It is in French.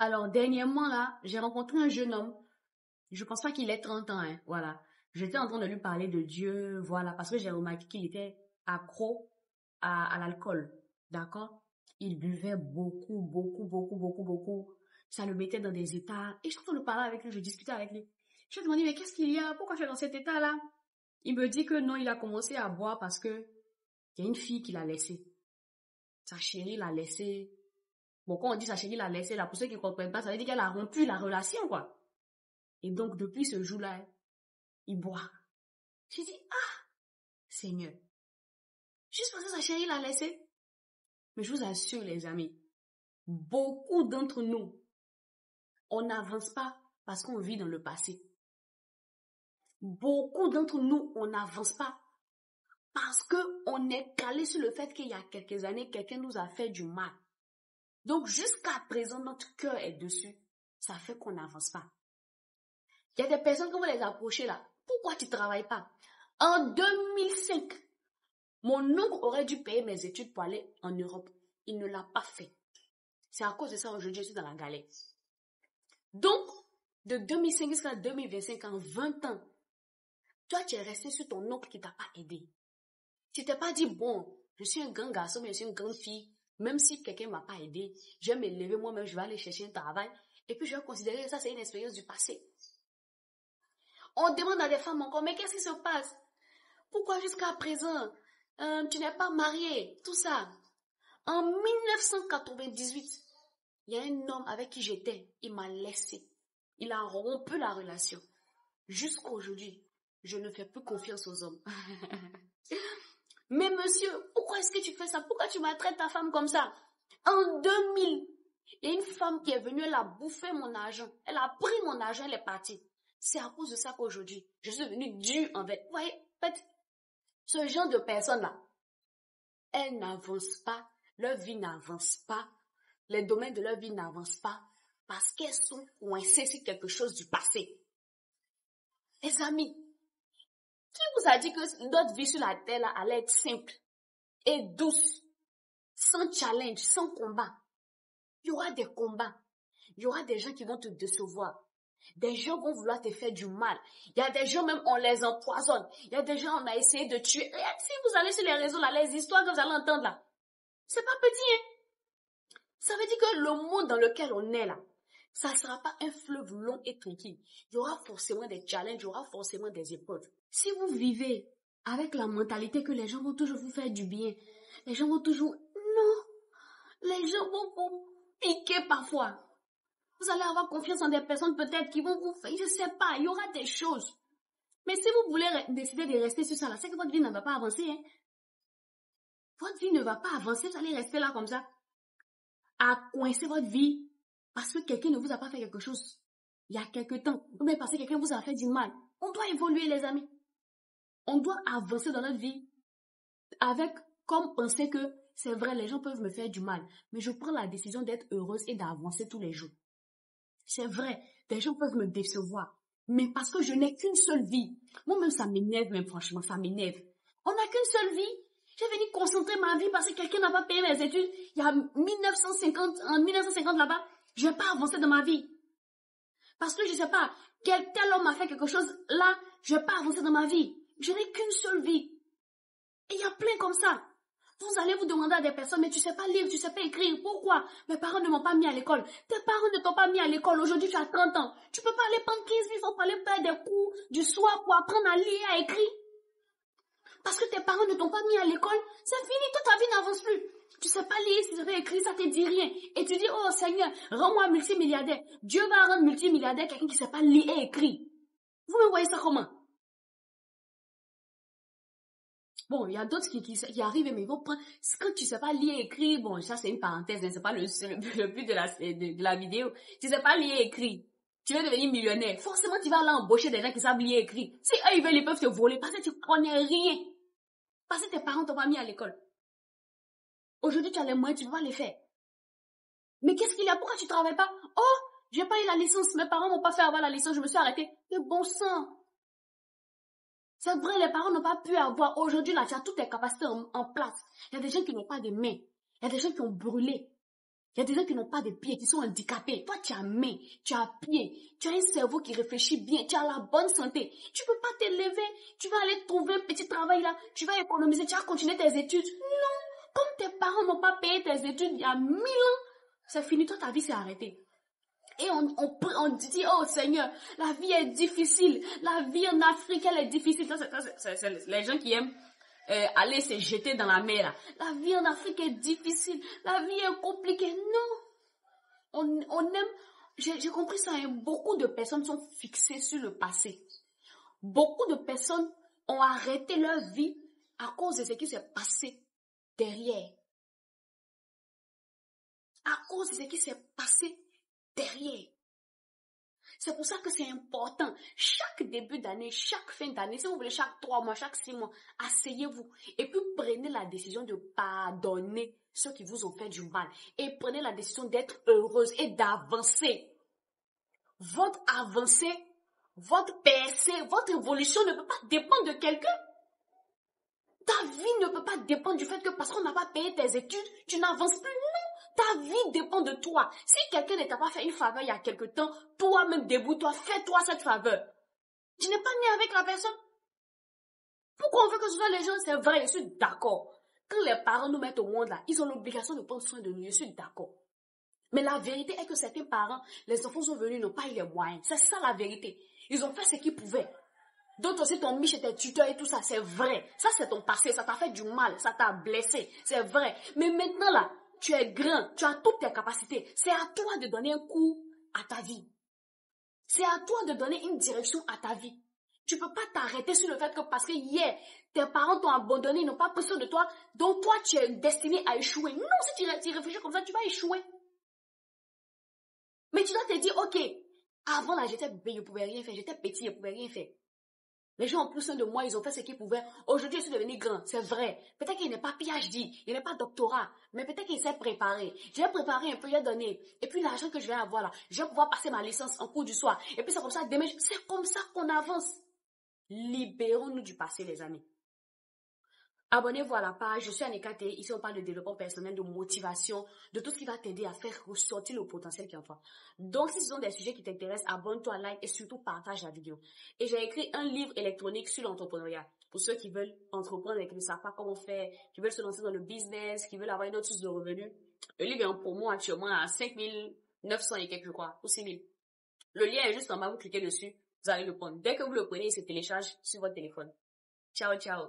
Alors, dernièrement, là, j'ai rencontré un jeune homme. Je pense pas qu'il ait 30 ans, hein, voilà. J'étais en train de lui parler de Dieu, voilà, parce que j'ai remarqué qu'il était accro à l'alcool, d'accord? Il buvait beaucoup, beaucoup, beaucoup, beaucoup, beaucoup. Ça le mettait dans des états. Et je suis en train de parler avec lui, je discutais avec lui. Je lui ai demandé, mais qu'est-ce qu'il y a? Pourquoi tu es dans cet état-là? Il me dit que non, il a commencé à boire parce que il y a une fille qui l'a laissé. Sa chérie l'a laissé. Bon, quand on dit sa chérie l'a laissé, là, pour ceux qui ne comprennent pas, ça veut dire qu'elle a rompu la relation, quoi. Et donc, depuis ce jour-là, il boit. J'ai dit, ah, Seigneur, juste parce que sa chérie l'a laissé. Mais je vous assure, les amis, beaucoup d'entre nous, on n'avance pas parce qu'on vit dans le passé. Beaucoup d'entre nous, on n'avance pas parce qu'on est calé sur le fait qu'il y a quelques années, quelqu'un nous a fait du mal. Donc, jusqu'à présent, notre cœur est dessus. Ça fait qu'on n'avance pas. Il y a des personnes, quand vous les approchez là, pourquoi tu ne travailles pas? En 2005, mon oncle aurait dû payer mes études pour aller en Europe. Il ne l'a pas fait. C'est à cause de ça aujourd'hui je suis dans la galère. Donc, de 2005 jusqu'à 2025, en 20 ans, toi tu es resté sur ton oncle qui ne t'a pas aidé. Tu t'es pas dit, bon, je suis un grand garçon, mais je suis une grande fille. Même si quelqu'un ne m'a pas aidé, je vais me lever moi-même, je vais aller chercher un travail. Et puis je vais considérer que ça c'est une expérience du passé. On demande à des femmes encore, mais qu'est-ce qui se passe? Pourquoi jusqu'à présent, tu n'es pas mariée? Tout ça. En 1998, il y a un homme avec qui j'étais, il m'a laissé. Il a rompu la relation. Jusqu'à aujourd'hui, je ne fais plus confiance aux hommes. Mais monsieur, pourquoi est-ce que tu fais ça? Pourquoi tu maltraites ta femme comme ça? En 2000, il y a une femme qui est venue, elle a bouffé mon argent. Elle a pris mon argent, elle est partie. C'est à cause de ça qu'aujourd'hui, je suis devenue dure envers. Vous voyez, en fait, ce genre de personnes-là, elles n'avancent pas, leur vie n'avance pas, les domaines de leur vie n'avancent pas parce qu'elles sont coincées sur quelque chose du passé. Les amis, qui vous a dit que notre vie sur la terre là, allait être simple et douce, sans challenge, sans combat? Il y aura des combats, il y aura des gens qui vont te décevoir. Des gens vont vouloir te faire du mal. Il y a des gens même, on les empoisonne. Il y a des gens, on a essayé de tuer. Et si vous allez sur les réseaux, là, les histoires que vous allez entendre là, c'est pas petit, hein. Ça veut dire que le monde dans lequel on est là, ça ne sera pas un fleuve long et tranquille. Il y aura forcément des challenges, il y aura forcément des épreuves. Si vous vivez avec la mentalité que les gens vont toujours vous faire du bien, les gens vont toujours... Non, les gens vont vous piquer parfois. Vous allez avoir confiance en des personnes peut-être qui vont vous faire, je ne sais pas, il y aura des choses. Mais si vous voulez décider de rester sur ça, là, c'est que votre vie ne va pas avancer. Hein. Votre vie ne va pas avancer, vous allez rester là comme ça, à coincer votre vie parce que quelqu'un ne vous a pas fait quelque chose il y a quelque temps, ou bien parce que quelqu'un vous a fait du mal. On doit évoluer, les amis. On doit avancer dans notre vie avec comme penser que c'est vrai, les gens peuvent me faire du mal, mais je prends la décision d'être heureuse et d'avancer tous les jours. C'est vrai, des gens peuvent me décevoir, mais parce que je n'ai qu'une seule vie. Moi-même, ça m'énerve, même franchement, ça m'énerve. On n'a qu'une seule vie. J'ai venu concentrer ma vie parce que quelqu'un n'a pas payé mes études. Il y a 1950, en 1950 là-bas, je n'ai pas avancé dans ma vie. Parce que je ne sais pas, tel homme a fait quelque chose, là, je ne vais pas avancer dans ma vie. Je n'ai qu'une seule vie. Et il y a plein comme ça. Vous allez vous demander à des personnes, mais tu ne sais pas lire, tu ne sais pas écrire. Pourquoi? Mes parents ne m'ont pas mis à l'école. Tes parents ne t'ont pas mis à l'école. Aujourd'hui, tu as 30 ans. Tu ne peux pas aller prendre 15 000 francs pour aller faire des cours du soir pour apprendre à lire et à écrire. Parce que tes parents ne t'ont pas mis à l'école, c'est fini, toute ta vie n'avance plus. Tu ne sais pas lire, tu ne sais pas écrire, ça ne te dit rien. Et tu dis, oh Seigneur, rends-moi multimilliardaire. Dieu va rendre multimilliardaire quelqu'un qui ne sait pas lire et écrire. Vous me voyez ça comment? Bon, il y a d'autres qui arrivent, mais ils vont prendre... Quand tu ne sais pas lire et écrire, bon, ça c'est une parenthèse, hein, c'est pas le but de la vidéo. Tu ne sais pas lire et écrire. Tu veux devenir millionnaire. Forcément, tu vas aller embaucher des gens qui savent lire et écrire. Si eux, ils veulent, ils peuvent te voler parce que tu ne connais rien. Parce que tes parents t'ont pas mis à l'école. Aujourd'hui, tu as les moyens, tu ne peux pas les faire. Mais qu'est-ce qu'il y a? Pourquoi tu ne travailles pas? Oh, j'ai pas eu la licence. Mes parents m'ont pas fait avoir la licence. Je me suis arrêtée. Mais bon sang. C'est vrai, les parents n'ont pas pu avoir. Aujourd'hui, là, tu as toutes tes capacités en place. Il y a des gens qui n'ont pas de mains. Il y a des gens qui ont brûlé. Il y a des gens qui n'ont pas de pieds, qui sont handicapés. Toi, tu as main, tu as pied, tu as un cerveau qui réfléchit bien, tu as la bonne santé. Tu peux pas te lever, tu vas aller trouver un petit travail là, tu vas économiser, tu vas continuer tes études. Non, comme tes parents n'ont pas payé tes études il y a 1000 ans, c'est fini, toi, ta vie s'est arrêtée. Et on dit, oh Seigneur, la vie est difficile, la vie en Afrique, elle est difficile. C'est les gens qui aiment aller se jeter dans la mer. La vie en Afrique est difficile, la vie est compliquée. Non, on aime, j'ai compris ça, hein. Beaucoup de personnes sont fixées sur le passé. Beaucoup de personnes ont arrêté leur vie à cause de ce qui s'est passé derrière. À cause de ce qui s'est passé derrière. C'est pour ça que c'est important. Chaque début d'année, chaque fin d'année, si vous voulez, chaque 3 mois, chaque 6 mois, asseyez-vous et puis prenez la décision de pardonner ceux qui vous ont fait du mal. Et prenez la décision d'être heureuse et d'avancer. Votre avancée, votre percée, votre évolution ne peut pas dépendre de quelqu'un. Ta vie ne peut pas dépendre du fait que parce qu'on n'a pas payé tes études, tu n'avances plus. Ta vie dépend de toi. Si quelqu'un ne t'a pas fait une faveur il y a quelque temps, toi-même débrouille-toi, fais-toi cette faveur. Tu n'es pas né avec la personne. Pourquoi on veut que ce soit les gens? C'est vrai, je suis d'accord. Quand les parents nous mettent au monde là, ils ont l'obligation de prendre soin de nous, je suis d'accord. Mais la vérité est que certains parents, les enfants sont venus, n'ont pas eu les moyens. C'est ça la vérité. Ils ont fait ce qu'ils pouvaient. D'autres aussi t'ont mis chez tes tuteurs et tout ça, c'est vrai. Ça c'est ton passé, ça t'a fait du mal, ça t'a blessé, c'est vrai. Mais maintenant là, tu es grand, tu as toutes tes capacités. C'est à toi de donner un coup à ta vie. C'est à toi de donner une direction à ta vie. Tu peux pas t'arrêter sur le fait que parce que hier, tes parents t'ont abandonné, ils n'ont pas pris soin de toi, donc toi tu es destiné à échouer. Non, si tu réfléchis comme ça, tu vas échouer. Mais tu dois te dire, ok, avant là j'étais bébé, je pouvais rien faire, j'étais petit, je pouvais rien faire. Les gens ont plus soin de moi, ils ont fait ce qu'ils pouvaient. Aujourd'hui, je suis devenu grand, c'est vrai. Peut-être qu'il n'est pas PhD, il n'est pas doctorat, mais peut-être qu'il s'est préparé. Je vais préparer un peu, il a donné. Et puis l'argent que je vais avoir là, je vais pouvoir passer ma licence en cours du soir. Et puis c'est comme ça, demain, c'est comme ça qu'on avance. Libérons-nous du passé, les amis. Abonnez-vous à la page, je suis Anne Ekate. Ici on parle de développement personnel, de motivation, de tout ce qui va t'aider à faire ressortir le potentiel qui est en toi. Donc si ce sont des sujets qui t'intéressent, abonne-toi, like et surtout partage la vidéo. Et j'ai écrit un livre électronique sur l'entrepreneuriat. Pour ceux qui veulent entreprendre et qui ne savent pas comment faire, qui veulent se lancer dans le business, qui veulent avoir une autre source de revenus. Le livre est en promo actuellement à 5900 et quelques je crois, ou 6000. Le lien est juste en bas, vous cliquez dessus, vous allez le prendre. Dès que vous le prenez, il se télécharge sur votre téléphone. Ciao, ciao.